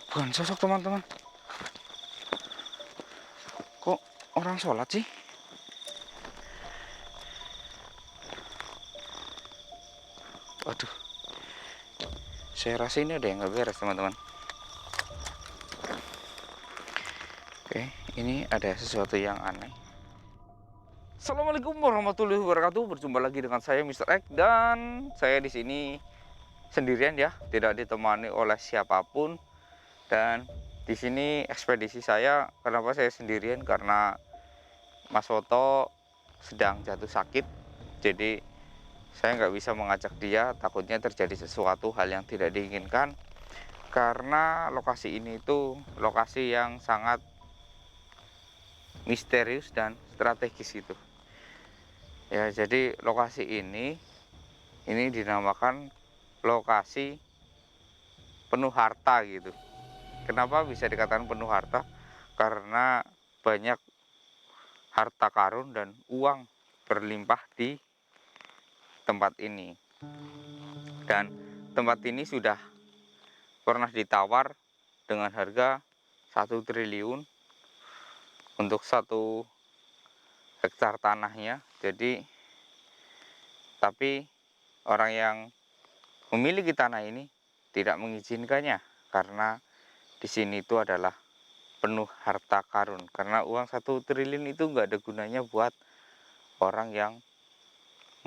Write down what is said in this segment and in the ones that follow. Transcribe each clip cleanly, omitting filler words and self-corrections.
Bukan sosok teman-teman. Kok orang sholat sih? Waduh, saya rasa ini ada yang nggak beres teman-teman. Oke, ini ada sesuatu yang aneh. Assalamualaikum warahmatullahi wabarakatuh. Berjumpa lagi dengan saya Mr. X, dan saya di sini sendirian ya, tidak ditemani oleh siapapun. Dan di sini ekspedisi saya, kenapa saya sendirian? Karena Mas Woto sedang jatuh sakit, jadi saya nggak bisa mengajak dia, takutnya terjadi sesuatu hal yang tidak diinginkan. Karena lokasi ini itu lokasi yang sangat misterius dan strategis gitu. Ya, jadi lokasi ini dinamakan lokasi penuh harta gitu. Kenapa bisa dikatakan penuh harta? Karena banyak harta karun dan uang berlimpah di tempat ini. Dan tempat ini sudah pernah ditawar dengan harga 1 triliun untuk 1 hektar tanahnya. Jadi, tapi orang yang memiliki tanah ini tidak mengizinkannya karena di sini itu adalah penuh harta karun. Karena uang 1 triliun itu nggak ada gunanya buat orang yang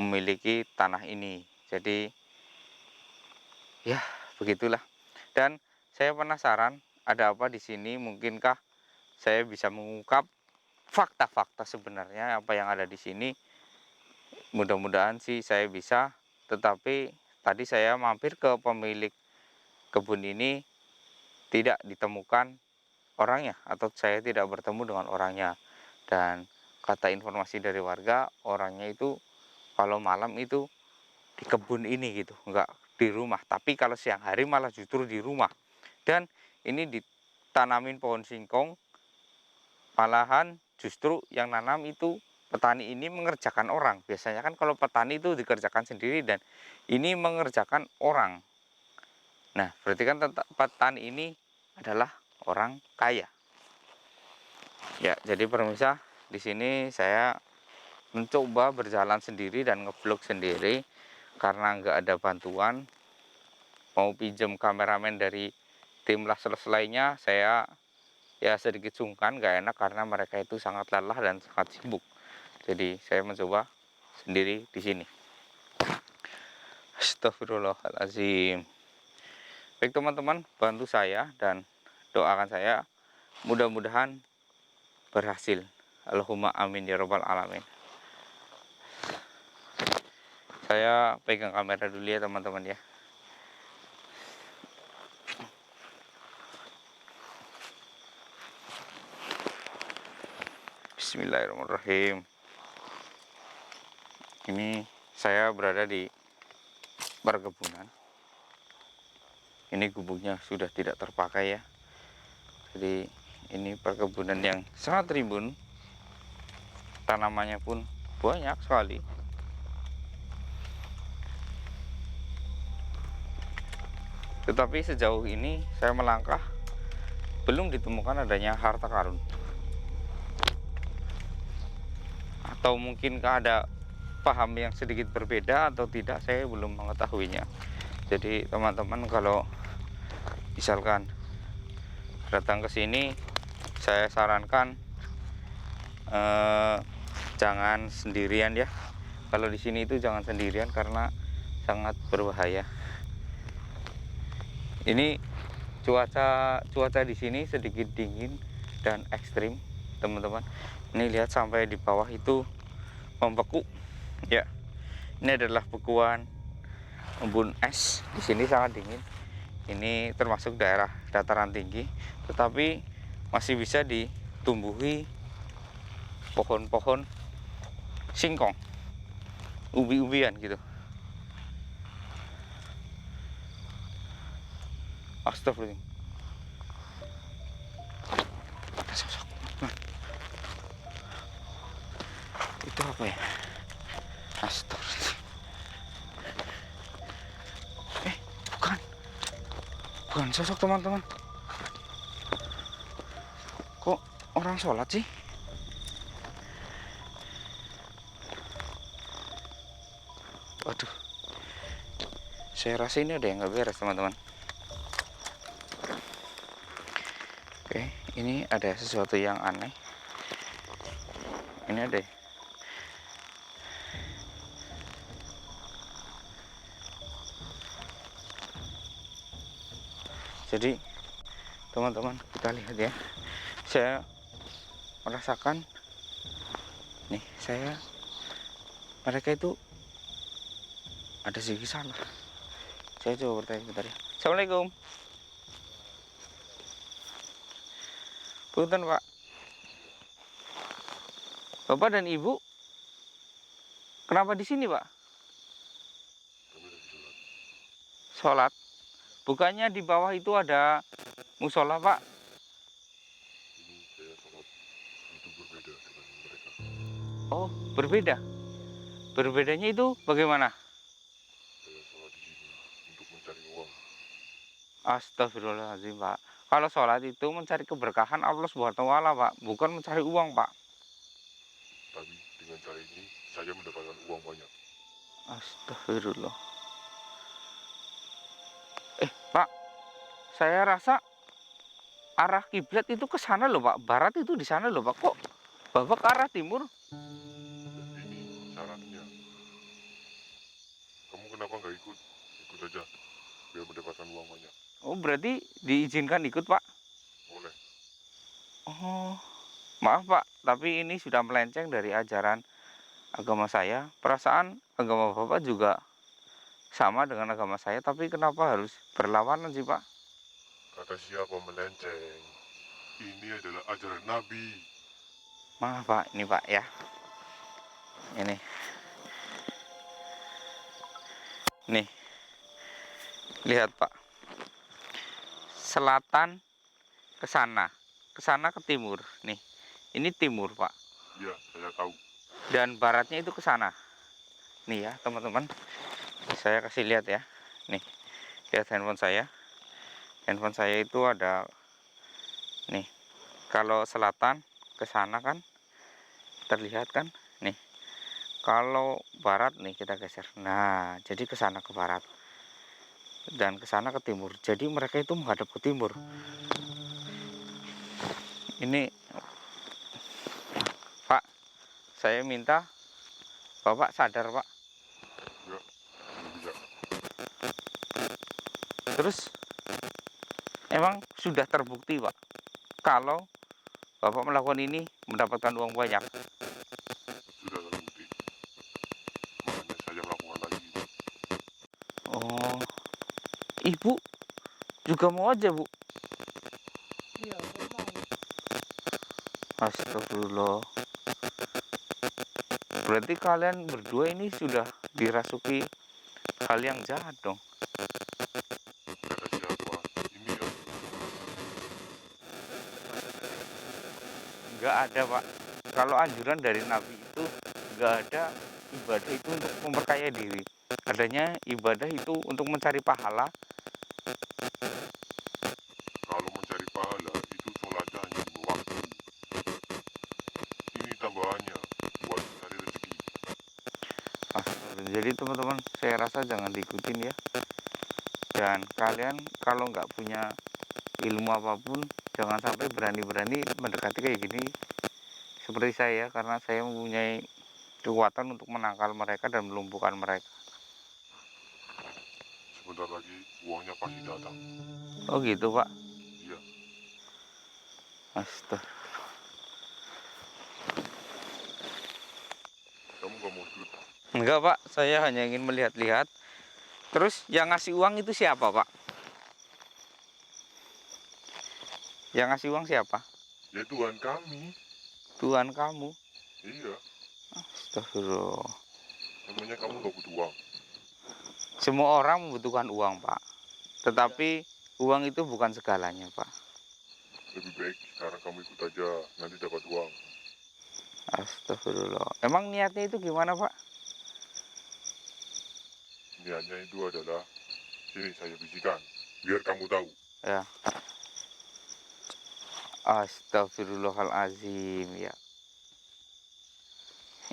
memiliki tanah ini. Jadi ya begitulah. Dan saya penasaran ada apa di sini. Mungkinkah saya bisa mengungkap fakta-fakta sebenarnya apa yang ada di sini. Mudah-mudahan sih saya bisa. Tetapi tadi saya mampir ke pemilik kebun ini, tidak ditemukan orangnya, atau saya tidak bertemu dengan orangnya. Dan kata informasi dari warga, orangnya itu kalau malam itu di kebun ini gitu, nggak di rumah. Tapi kalau siang hari malah justru di rumah. Dan ini ditanamin pohon singkong, malahan justru yang nanam itu petani ini mengerjakan orang. Biasanya kan kalau petani itu dikerjakan sendiri, dan ini mengerjakan orang. Nah, berarti kan petani ini adalah orang kaya. Ya, jadi pemirsa, di sini saya mencoba berjalan sendiri dan ngevlog sendiri karena nggak ada bantuan. Mau pinjam kameramen dari tim Lasles lainnya, saya ya sedikit sungkan, nggak enak karena mereka itu sangat lelah dan sangat sibuk. Jadi saya mencoba sendiri di sini. Astagfirullahaladzim. Baik teman-teman, bantu saya dan doakan saya, mudah-mudahan berhasil. Allahumma amin ya robbal alamin. Saya pegang kamera dulu ya teman-teman ya. Bismillahirrahmanirrahim. Ini saya berada di perkebunan. Ini gubuknya sudah tidak terpakai ya. Jadi ini perkebunan yang sangat rimbun. Tanamannya pun banyak sekali. Tetapi sejauh ini saya melangkah, belum ditemukan adanya harta karun. Atau mungkinkah ada paham yang sedikit berbeda atau tidak, saya belum mengetahuinya. Jadi teman-teman kalau misalkan datang ke sini, saya sarankan jangan sendirian ya. Kalau di sini itu jangan sendirian karena sangat berbahaya. Ini cuaca di sini sedikit dingin dan ekstrim, teman-teman. Ini lihat sampai di bawah itu membeku. Ya, ini adalah bekuan embun es. Di sini sangat dingin. Ini termasuk daerah dataran tinggi, tetapi masih bisa ditumbuhi pohon-pohon singkong, ubi-ubian gitu. Astagfirullah. Ada sosok. Nah, itu apa ya? Astagfirullah. Bukan sosok teman-teman. orang sholat sih? Waduh, saya rasa ini ada yang nggak beres teman-teman. Oke, ini ada sesuatu yang aneh. Ini ada. Jadi teman-teman, kita lihat ya. Saya merasakan nih, mereka itu ada sedikit salah. Saya coba bertanya bentar ya. Assalamualaikum. Punten Pak. Bapak dan Ibu kenapa di sini Pak? Sholat. Bukannya di bawah itu ada musola Pak? Ini saya sholat itu berbeda dengan mereka. Oh, berbeda. Berbedanya itu bagaimana? Saya sholat di sini untuk mencari uang. Astagfirullahaladzim Pak. Kalau sholat itu mencari keberkahan Allah Subhanahu wa Ta'ala Pak, bukan mencari uang Pak. Tapi dengan cara ini saya mendapatkan uang banyak. Astagfirullah. Pak, saya rasa arah kiblat itu ke sana loh Pak. Barat itu di sana loh Pak. Kok Bapak ke arah timur? Ini syaratnya. Kamu kenapa nggak ikut? Ikut aja, biar mendapatkan uang banyak. Oh, berarti diizinkan ikut Pak? Boleh. Oh, maaf Pak, tapi ini sudah melenceng dari ajaran agama saya. Perasaan agama Bapak juga sama dengan agama saya, tapi kenapa harus berlawanan sih Pak? Kata siapa melenceng? Ini adalah ajaran Nabi. Maaf Pak, ini Pak ya. Ini. Nih, lihat Pak. Selatan ke sana ke timur. Nih, ini timur Pak. Iya, saya tahu. Dan baratnya itu ke sana. Nih ya teman-teman, saya kasih lihat ya. Nih, lihat handphone saya. Handphone saya itu ada nih. Kalau selatan ke sana kan terlihat kan? Nih. Kalau barat nih kita geser. Nah, jadi ke sana ke barat. Dan ke sana ke timur. Jadi mereka itu menghadap ke timur. Ini Pak, saya minta Bapak sadar Pak. Ya, belum bisa. Terus emang sudah terbukti Pak, kalau Bapak melakukan ini mendapatkan uang banyak. Sudah terbukti. Makanya saya melakukan lagi. Oh, Ibu juga mau aja Bu? Iya, aku mau. Astagfirullah. Berarti kalian berdua ini sudah dirasuki hal yang jahat dong. Kata siapa? Ini ya. Nggak ada Pak. Kalau anjuran dari Nabi itu nggak ada ibadah itu untuk memperkaya diri. Adanya ibadah itu untuk mencari pahala. Kalau mencari pahala itu sholatnya hanya 2 waktu. Ini tambahannya buat cari rezeki. Jadi teman-teman, saya rasa jangan diikutin ya. Dan kalian kalau nggak punya ilmu apapun, jangan sampai berani-berani mendekati kayak gini seperti saya, karena saya mempunyai kekuatan untuk menangkal mereka dan melumpuhkan mereka. Sebentar lagi uangnya pasti datang. Oh gitu Pak. Iya, Astaga. kamu gak mau ikut? Enggak Pak, saya hanya ingin melihat-lihat. Terus yang ngasih uang itu siapa Pak? Yang ngasih uang siapa? Ya Tuhan kami. Tuhan kamu. Iya, Astagfirullah. namanya kamu gak butuh uang. Semua orang membutuhkan uang Pak. Tetapi uang itu bukan segalanya Pak. Lebih baik sekarang kamu ikut aja, nanti dapat uang. Astagfirullah. Emang niatnya itu gimana Pak? Niatnya itu adalah, sini saya bisikan, biar kamu tahu. Ya. Astagfirullahalazim ya.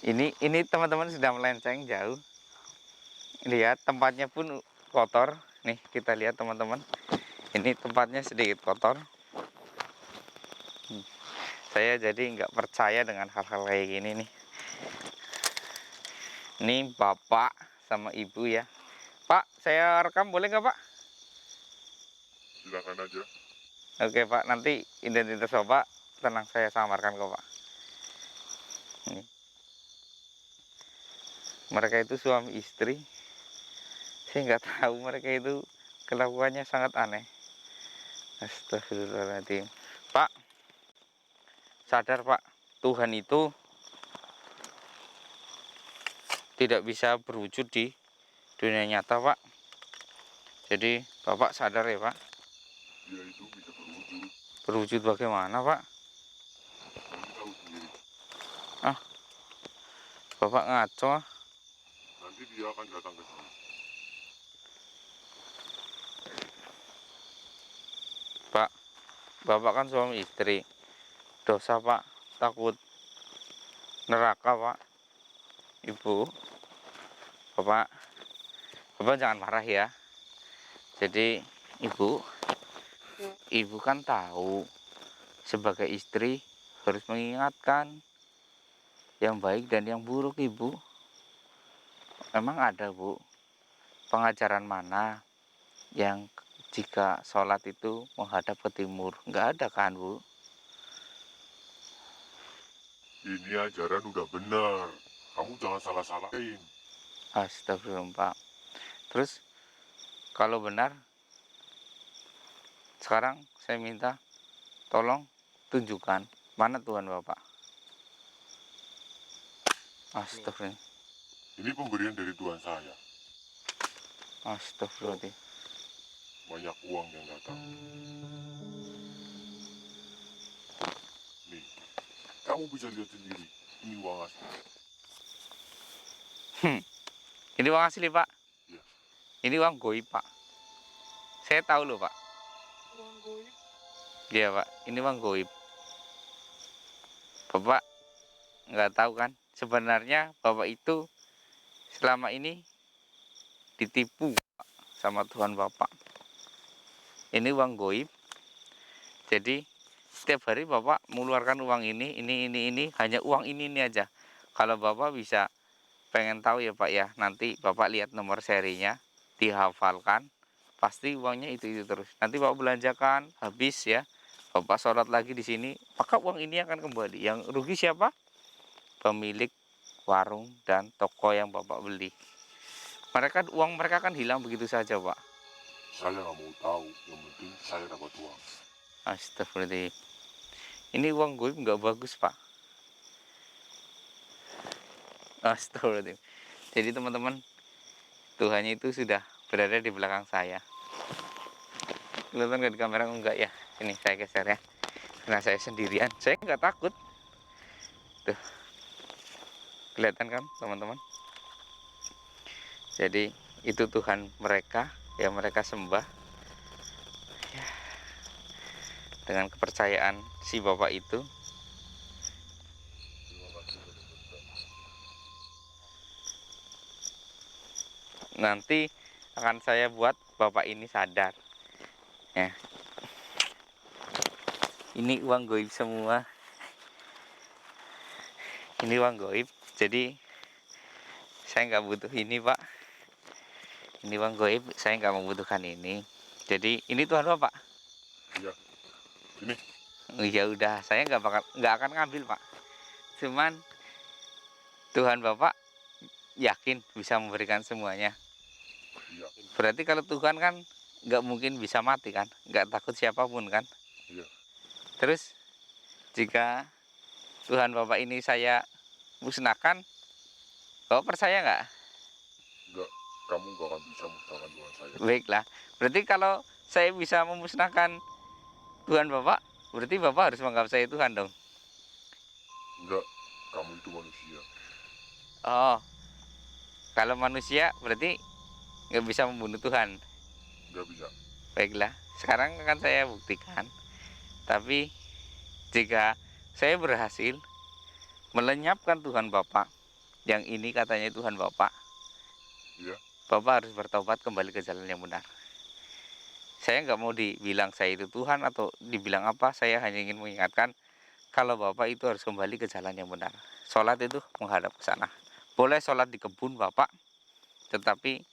Ini teman-teman sudah melenceng jauh. Lihat tempatnya pun kotor. Nih kita lihat teman-teman. Ini tempatnya sedikit kotor. Saya jadi nggak percaya dengan hal-hal kayak gini nih. Ini bapak sama ibu ya. Pak, saya rekam boleh nggak Pak? Silakan aja. Oke Pak, nanti identitas Bapak tenang saya samarkan kok Pak. Ini. Mereka itu suami istri. Saya nggak tahu mereka itu kelakuannya sangat aneh. Astagfirullahaladzim. Pak, sadar Pak, Tuhan itu tidak bisa berwujud di dunia nyata Pak. Jadi Bapak sadar ya Pak. Dia itu bisa berwujud. Berwujud bagaimana Pak? Nanti tahu sendiri. Bapak ngaco ah. Nanti dia akan datang ke sini. Pak, Bapak kan suami istri. Dosa Pak, takut neraka Pak. Ibu, Bapak jangan marah ya. Jadi ibu kan tahu sebagai istri harus mengingatkan yang baik dan yang buruk ibu. Memang ada Bu, pengajaran mana yang jika sholat itu menghadap ke timur? Nggak ada kan Bu? Ini ajaran udah benar. Kamu jangan salah-salahin. Astagfirullah Pak. Terus kalau benar, sekarang saya minta tolong tunjukkan mana Tuhan Bapak. Astagfirullah. Ini pemberian dari Tuhan saya. Astagfirullah. Banyak uang yang datang. Nih, kamu bisa lihat sendiri. Ini uang asli. Ini uang asli Pak. Ya. Ini uang goib Pak. Saya tahu loh Pak. Uang goib. Iya Pak, ini uang goib. Bapak nggak tahu kan? Sebenarnya Bapak itu selama ini ditipu Pak, sama Tuhan Bapak. Ini uang goib. Jadi setiap hari Bapak mengeluarkan uang ini, hanya uang ini aja. Kalau Bapak bisa pengen tahu ya Pak ya, nanti Bapak lihat nomor serinya, dihafalkan, pasti uangnya itu terus. Nanti Bapak belanjakan habis ya, Bapak sholat lagi di sini, maka uang ini akan kembali. Yang rugi siapa? Pemilik warung dan toko yang Bapak beli. Uang mereka kan hilang begitu saja Pak. Saya nggak mau tahu. Yang penting saya dapat uang. Astagfirullah. Ini uang goib nggak bagus Pak. Astagfirullah. Jadi teman-teman, Tuhannya itu sudah berada di belakang saya. Kelihatan nggak di kamera enggak ya? Ini saya geser ya. Karena saya sendirian, saya nggak takut. Tuh, kelihatan kan teman-teman? Jadi itu Tuhan mereka yang mereka sembah. Ya, dengan kepercayaan si bapak itu. Terima kasih sudah berbagi. Nanti akan saya buat bapak ini sadar. Ya. Ini uang goib semua. Ini uang goib. Jadi saya nggak butuh ini Pak. Ini uang goib. Saya nggak membutuhkan ini. Jadi ini Tuhan Bapak. Iya. Ini. Ya udah, saya nggak akan ngambil Pak. Cuman Tuhan Bapak yakin bisa memberikan semuanya. Iya. Berarti kalau Tuhan kan nggak mungkin bisa mati kan, nggak takut siapapun kan. Iya. Terus jika Tuhan Bapak ini saya musnahkan, Bapak percaya nggak? Enggak. Kamu nggak akan bisa musnahkan Tuhan saya. Baiklah, berarti kalau saya bisa memusnahkan Tuhan Bapak, berarti Bapak harus menganggap saya Tuhan dong. Enggak. Kamu itu manusia. Oh, kalau manusia berarti nggak bisa membunuh Tuhan. Nggak bisa. Baiklah, sekarang akan saya buktikan. Tapi jika saya berhasil melenyapkan Tuhan Bapak, yang ini katanya Tuhan Bapak, Iya. Bapak harus bertobat kembali ke jalan yang benar. Saya nggak mau dibilang saya itu Tuhan atau dibilang apa, saya hanya ingin mengingatkan kalau Bapak itu harus kembali ke jalan yang benar. Sholat itu menghadap ke sana. Boleh sholat di kebun Bapak, tetapi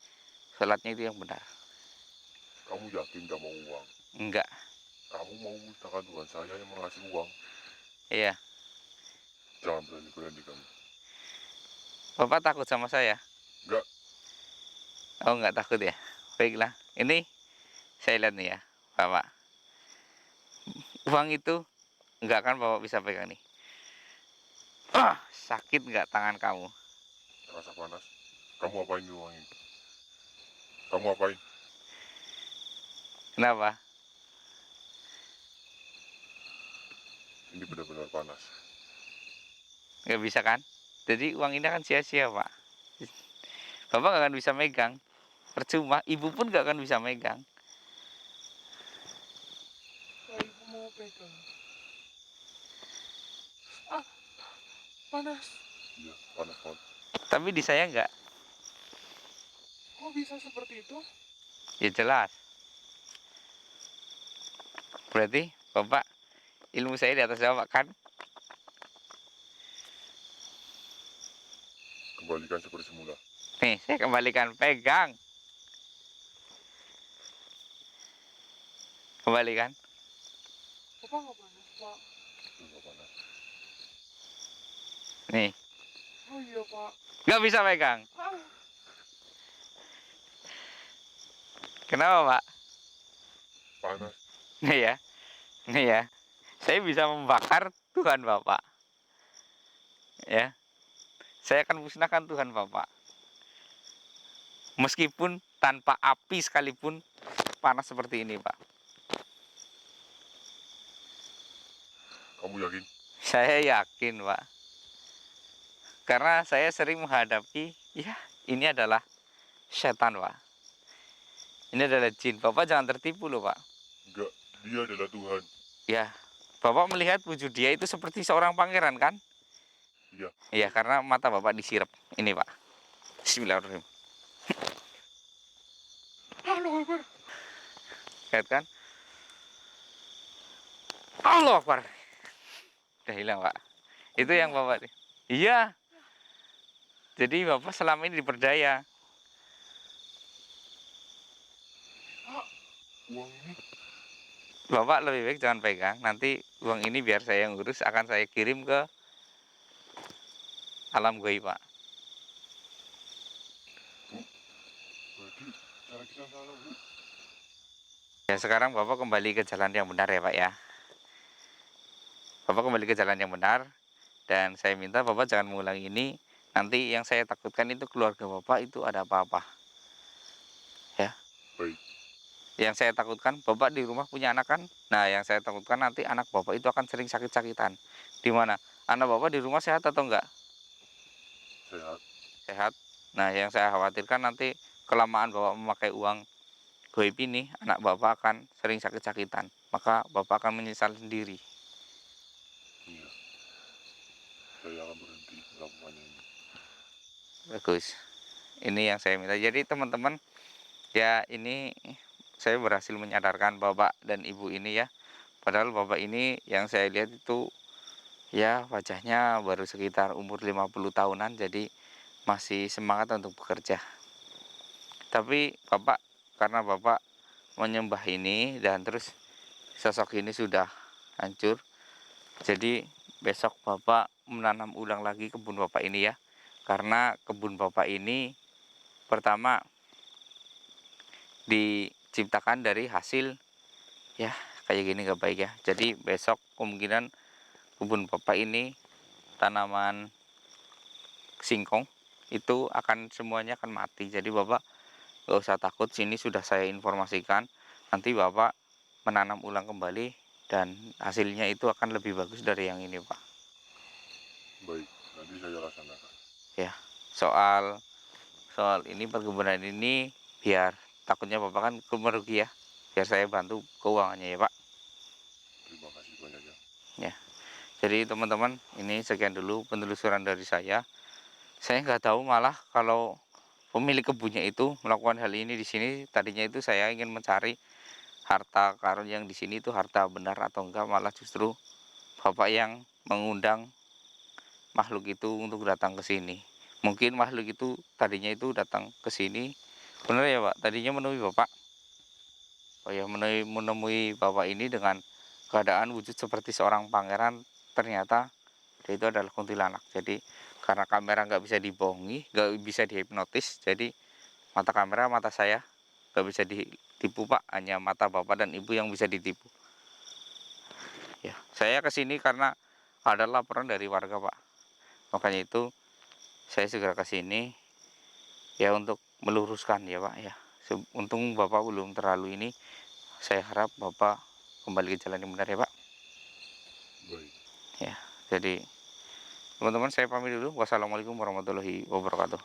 sholatnya itu yang benar. Kamu yakin gak mau uang? Enggak, Kamu mau misalkan Tuhan saya yang mengasih uang? iya. Jangan berani-berani kamu. Bapak takut sama saya? Enggak. Oh, nggak takut ya? Baiklah, ini saya lihat nih ya, Bapak. Uang itu nggak akan Bapak bisa pegang nih. Sakit nggak tangan kamu? Rasa panas. Kamu apain di uang ini? Kamu apain? Kenapa? Ini benar-benar panas. Nggak bisa kan? Jadi uang ini akan sia-sia, Pak. Bapak nggak akan bisa megang. Percuma, ibu pun nggak akan bisa megang. Kalau ibu mau pegang. Ah, panas. Iya, panas banget. Tapi di saya nggak. Kok bisa seperti itu? Ya jelas. Berarti Bapak ilmu saya di atas Bapak kan? Kembalikan seperti semula. Nih, saya kembalikan. Pegang. Kembalikan. Bapak nggak panas, Pak. Enggak panas. Nih, Oh iya, Pak. nggak bisa pegang. Ah, Kenapa, Pak? Panas. Nih ya. Nih ya. Saya bisa membakar Tuhan Bapak. Ya. Saya akan musnahkan Tuhan Bapak. Meskipun tanpa api sekalipun panas seperti ini, Pak. Kamu yakin? Saya yakin, Pak. Karena saya sering menghadapi, ya, ini adalah setan, Pak. Ini adalah jin. Bapak jangan tertipu loh, Pak. Enggak. Dia adalah Tuhan. Ya, Bapak melihat wujud dia itu seperti seorang pangeran, kan? Iya. Iya, karena mata Bapak disirep. Ini, Pak. Bismillahirrahmanirrahim. halo, Akbar. Lihat kan? Allah Akbar. Udah hilang, Pak. Itu yang Bapak. Iya. Jadi Bapak selama ini diperdaya. Uang ini Bapak lebih baik jangan pegang. Nanti uang ini biar saya yang urus, akan saya kirim ke alam gaib, Pak. berarti cara kita salah, Bu. Ya, sekarang Bapak kembali ke jalan yang benar ya, Pak ya. Bapak kembali ke jalan yang benar, dan saya minta Bapak jangan mengulangi ini. Nanti yang saya takutkan itu keluarga Bapak itu ada apa-apa. Ya. Baik. Yang saya takutkan Bapak di rumah punya anak kan. Nah, yang saya takutkan nanti anak Bapak itu akan sering sakit-sakitan. Di mana? Anak Bapak di rumah sehat atau enggak? Sehat. Sehat. Nah, yang saya khawatirkan nanti kelamaan Bapak memakai uang goib ini, anak Bapak akan sering sakit-sakitan. Maka Bapak akan menyesal sendiri. Iya. Saya akan berhenti melakukannya ini. Bagus. Ini yang saya minta. Jadi teman-teman, ya ini saya berhasil menyadarkan Bapak dan Ibu ini ya. Padahal Bapak ini yang saya lihat itu ya wajahnya baru sekitar umur 50 tahunan, jadi masih semangat untuk bekerja. Tapi Bapak, karena Bapak menyembah ini dan terus sosok ini sudah hancur, jadi besok Bapak menanam ulang lagi kebun Bapak ini ya. Karena kebun Bapak ini pertama diciptakan dari hasil, ya kayak gini gak baik ya. Jadi besok kemungkinan kebun Bapak ini tanaman singkong itu akan semuanya akan mati. Jadi Bapak gak usah takut, sini sudah saya informasikan. Nanti Bapak menanam ulang kembali dan hasilnya itu akan lebih bagus dari yang ini, Pak. Baik. Nanti saya laksanakan. Ya, soal ini perkebunan ini biar takutnya Bapak kan merugi ya. Biar saya bantu keuangannya ya, Pak. Terima kasih banyak ya. Ya. Jadi teman-teman, ini sekian dulu penelusuran dari saya. Saya nggak tahu malah kalau pemilik kebunnya itu melakukan hal ini di sini. Tadinya itu saya ingin mencari harta karun yang di sini itu harta benar atau enggak, malah justru bapak yang mengundang makhluk itu untuk datang ke sini. Mungkin makhluk itu tadinya itu datang ke sini. Benar ya Pak, tadinya menemui bapak. Oh ya, menemui bapak ini dengan keadaan wujud seperti seorang pangeran, ternyata dia itu adalah kuntilanak. Jadi karena kamera nggak bisa dibohongi, nggak bisa dihipnotis, jadi mata kamera, mata saya nggak bisa ditipu Pak, hanya mata bapak dan ibu yang bisa ditipu. Ya, saya kesini karena ada laporan dari warga Pak. Makanya itu saya segera kesini ya untuk meluruskan ya Pak ya. Untung bapak belum terlalu ini. Saya harap bapak kembali ke jalan yang benar ya Pak. Baik. Ya, jadi teman-teman saya pamit dulu. Wassalamualaikum warahmatullahi wabarakatuh.